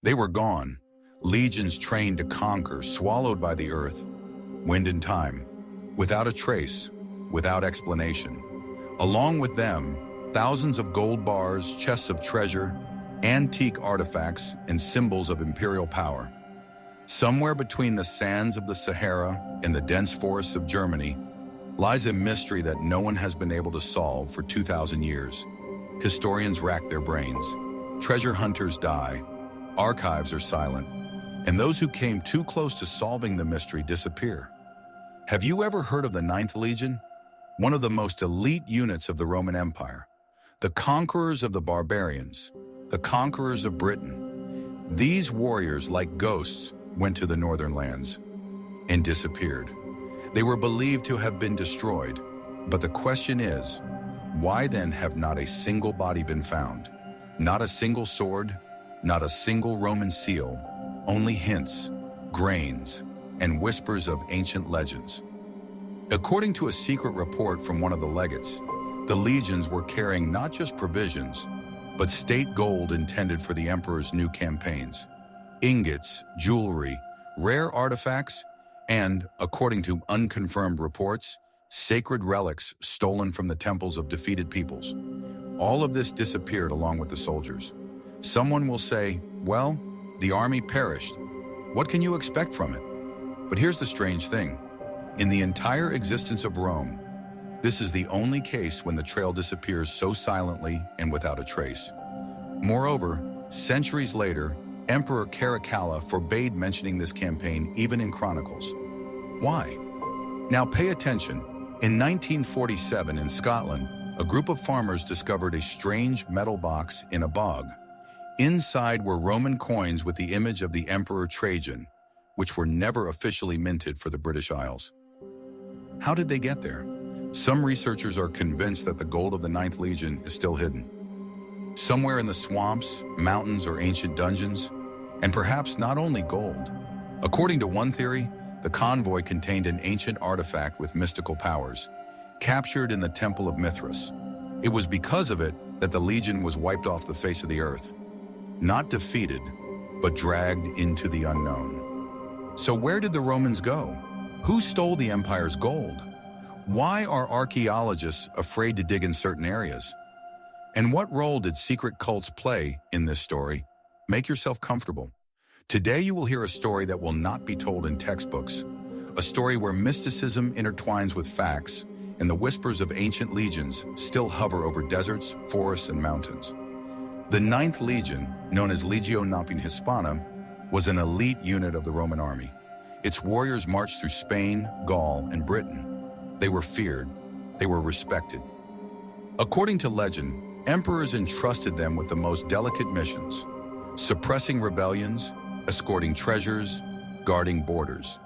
They were gone, legions trained to conquer, swallowed by the earth, wind and time, without a trace, without explanation. Along with them, thousands of gold bars, chests of treasure, antique artifacts, and symbols of imperial power. Somewhere between the sands of the Sahara and the dense forests of Germany lies a mystery that no one has been able to solve for 2,000 years. Historians rack their brains. Treasure hunters die. Archives are silent. And those who came too close to solving the mystery disappear. Have you ever heard of the Ninth Legion? One of the most elite units of the Roman Empire. The conquerors of the barbarians. The conquerors of Britain. These warriors, like ghosts, went to the northern lands and disappeared. They were believed to have been destroyed. But the question is, why then have not a single body been found? Not a single sword, not a single Roman seal, only hints, grains, and whispers of ancient legends. According to a secret report from one of the legates, the legions were carrying not just provisions, but state gold intended for the emperor's new campaigns. Ingots, jewelry, rare artifacts, and, according to unconfirmed reports, sacred relics stolen from the temples of defeated peoples. All of this disappeared along with the soldiers. Someone will say, well, the army perished. What can you expect from it? But here's the strange thing. In the entire existence of Rome, this is the only case when the trail disappears so silently and without a trace. Moreover, centuries later, Emperor Caracalla forbade mentioning this campaign even in chronicles. Why? Now pay attention. In 1947 in Scotland, a group of farmers discovered a strange metal box in a bog. Inside were Roman coins with the image of the Emperor Trajan, which were never officially minted for the British Isles. How did they get there? Some researchers are convinced that the gold of the Ninth Legion is still hidden. Somewhere in the swamps, mountains, or ancient dungeons, and perhaps not only gold. According to one theory, the convoy contained an ancient artifact with mystical powers, captured in the Temple of Mithras. It was because of it that the Legion was wiped off the face of the earth. Not defeated, but dragged into the unknown. So where did the Romans go? Who stole the empire's gold? Why are archaeologists afraid to dig in certain areas? And what role did secret cults play in this story? Make yourself comfortable. Today you will hear a story that will not be told in textbooks, a story where mysticism intertwines with facts, and the whispers of ancient legions still hover over deserts, forests, and mountains. The Ninth Legion, known as Legio Novia Hispana, was an elite unit of the Roman army. Its warriors marched through Spain, Gaul, and Britain. They were feared. They were respected. According to legend, emperors entrusted them with the most delicate missions, suppressing rebellions, escorting treasures, guarding borders.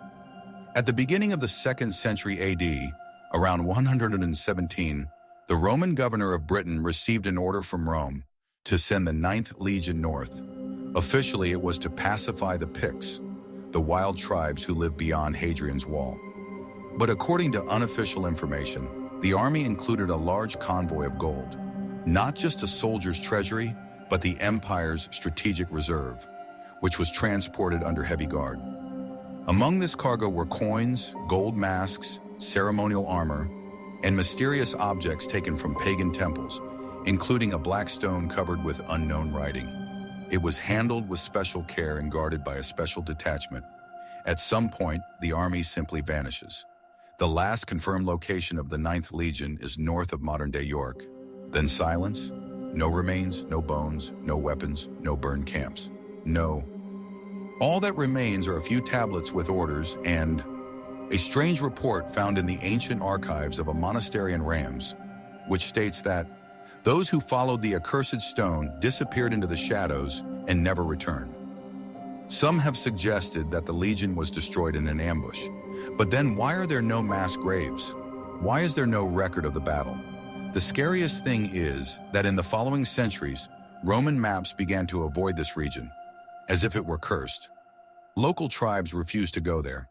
At the beginning of the 2nd century AD, around 117, the Roman governor of Britain received an order from Rome to send the Ninth Legion north. Officially, it was to pacify the Picts, the wild tribes who lived beyond Hadrian's Wall. But according to unofficial information, the army included a large convoy of gold, not just a soldier's treasury, but the empire's strategic reserve, which was transported under heavy guard. Among this cargo were coins, gold masks, ceremonial armor, and mysterious objects taken from pagan temples, including a black stone covered with unknown writing. It was handled with special care and guarded by a special detachment. At some point, the army simply vanishes. The last confirmed location of the Ninth Legion is north of modern-day York. Then silence, no remains, no bones, no weapons, no burned camps. No. All that remains are a few tablets with orders and a strange report found in the ancient archives of a monastery in Rams, which states that those who followed the accursed stone disappeared into the shadows and never returned. Some have suggested that the Legion was destroyed in an ambush. But then why are there no mass graves? Why is there no record of the battle? The scariest thing is that in the following centuries, Roman maps began to avoid this region, as if it were cursed. Local tribes refused to go there,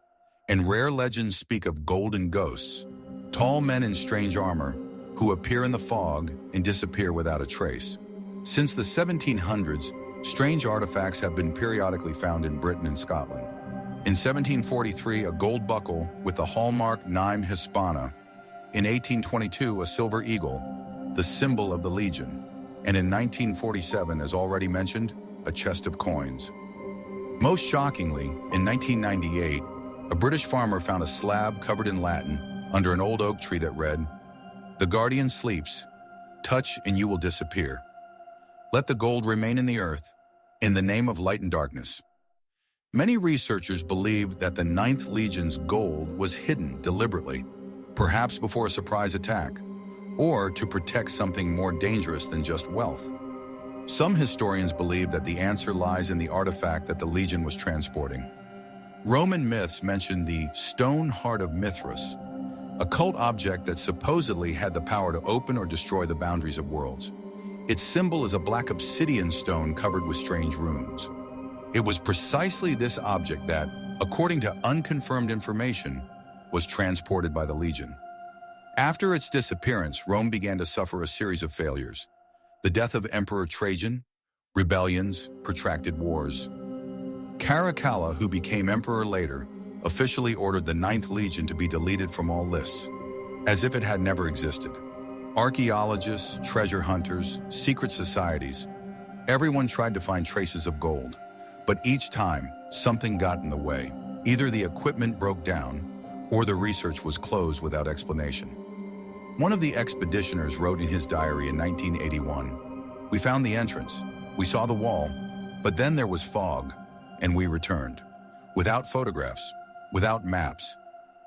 and rare legends speak of golden ghosts, tall men in strange armor, who appear in the fog and disappear without a trace. Since the 1700s, Strange artifacts have been periodically found in Britain and Scotland. In 1743, a gold buckle with the hallmark Nime Hispana. In 1822, a silver eagle, the symbol of the Legion. And in 1947, as already mentioned, a chest of coins. Most shockingly, in 1998, a British farmer found a slab covered in Latin under an old oak tree that read, "The guardian sleeps. Touch and you will disappear. Let the gold remain in the earth, in the name of light and darkness." Many researchers believe that the Ninth Legion's gold was hidden deliberately, perhaps before a surprise attack, or to protect something more dangerous than just wealth. Some historians believe that the answer lies in the artifact that the Legion was transporting. Roman myths mention the stone heart of Mithras, a cult object that supposedly had the power to open or destroy the boundaries of worlds. Its symbol is a black obsidian stone covered with strange runes. It was precisely this object that, according to unconfirmed information, was transported by the Legion. After its disappearance, Rome began to suffer a series of failures. The death of Emperor Trajan, rebellions, protracted wars. Caracalla, who became emperor later, officially ordered the Ninth Legion to be deleted from all lists, as if it had never existed. Archaeologists, treasure hunters, secret societies, everyone tried to find traces of gold. But each time, something got in the way. Either the equipment broke down, or the research was closed without explanation. One of the expeditioners wrote in his diary in 1981, "We found the entrance, we saw the wall, but then there was fog, and we returned. Without photographs, without maps,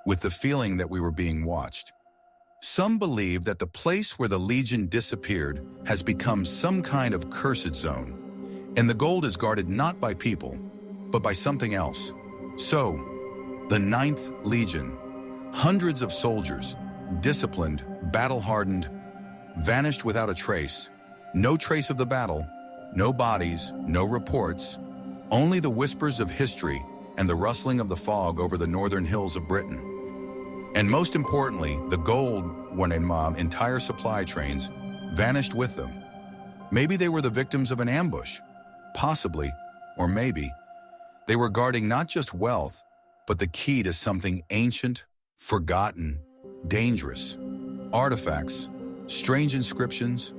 with the feeling that we were being watched." Some believe that the place where the Legion disappeared has become some kind of cursed zone, and the gold is guarded not by people, but by something else. So, the Ninth Legion, hundreds of soldiers, disciplined, battle-hardened, vanished without a trace. No trace of the battle, no bodies, no reports, only the whispers of history and the rustling of the fog over the northern hills of Britain. And most importantly, the gold, when entire supply trains, vanished with them. Maybe they were the victims of an ambush. Possibly, or maybe, they were guarding not just wealth, but the key to something ancient, forgotten, dangerous. Artifacts, strange inscriptions,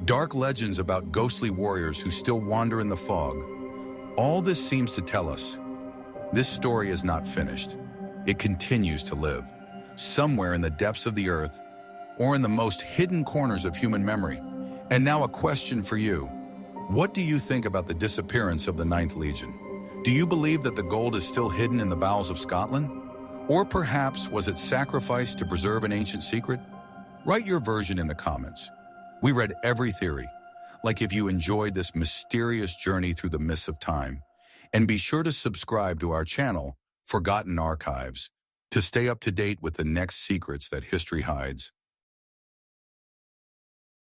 dark legends about ghostly warriors who still wander in the fog. All this seems to tell us this story is not finished. It continues to live, somewhere in the depths of the earth, or in the most hidden corners of human memory. And now a question for you. What do you think about the disappearance of the Ninth Legion? Do you believe that the gold is still hidden in the bowels of Scotland? Or perhaps was it sacrificed to preserve an ancient secret? Write your version in the comments. We read every theory. Like if you enjoyed this mysterious journey through the mists of time. And be sure to subscribe to our channel, Forgotten Archives, to stay up to date with the next secrets that history hides.